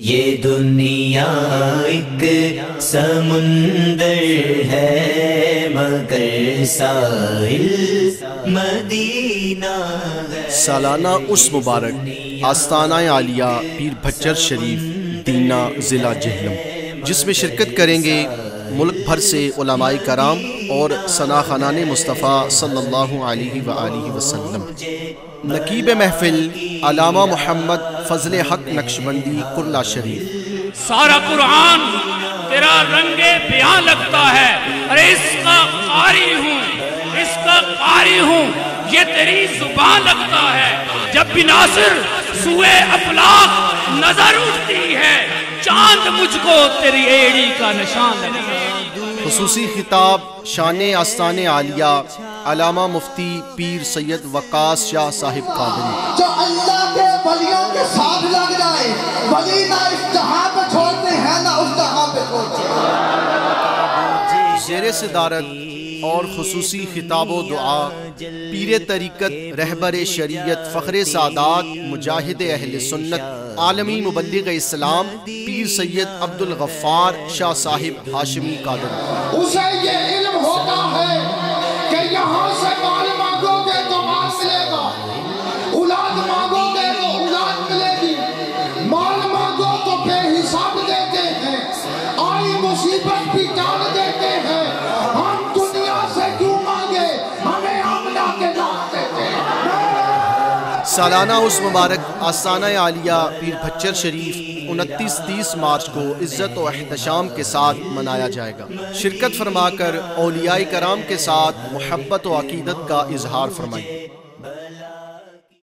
یہ دنیا ایک سمندر ہے مگر ساحل مدینہ ہے۔ سالانہ عرس مبارک آستانہ عالیہ پیر بھچر شریف دینہ ضلع جہلم، جس میں شرکت کریں گے ملک بھر سے علماء کرام اور ثنا خوانان مصطفیٰ صلی اللہ علیہ وآلہ وسلم۔ نقیب محفل علامہ محمد فضل حق نقشبندی کرلا شریف۔ سارا قرآن تیرا رنگ بیان لگتا ہے، ارے اس کا قاری ہوں، اس کا قاری ہوں، یہ تیری زبان لگتا ہے۔ جب بھی ناصر سوئے افلاق نظر اٹھتی ہے، چاند مجھ کو تیری ایڑی کا نشان لگتا ہے۔ خصوصی خطاب شان آستان عالیہ علامہ مفتی پیر سید وقاص شاہ صاحب قادری۔ جو اللہ کے ولیوں کے ساتھ لگ جائے، ولی نہ اس جہاں پہ چھوڑتے ہیں نہ اس جہاں پہ چھوڑتے ہیں۔ زیر صدارت اور خصوصی خطاب و دعا پیر طریقت رہبر شریعت فخر سعادات مجاہد اہل سنت عالمی مبلغ اسلام پیر سید عبدالغفار شاہ صاحب ہاشمی قادری۔ اسے یہ علم ہوتا ہے کہ یہاں سے مال مانگو گے تو مال ملے گا، اولاد مانگو گے تو اولاد ملے گی، مال مانگو تو بے حساب دیتے ہیں، آئی مصیبت بھی جان دیتے ہیں، ہم دنیا سے کیوں مانگے، ہمیں آمنہ کے نام دیتے ہیں۔ سالانہ عرس مبارک آستانہ عالیہ پیر بھچر شریف 29-30 مارچ کو عزت و احتشام کے ساتھ منایا جائے گا۔ شرکت فرما کر اولیاء کرام کے ساتھ محبت و عقیدت کا اظہار فرمائیں۔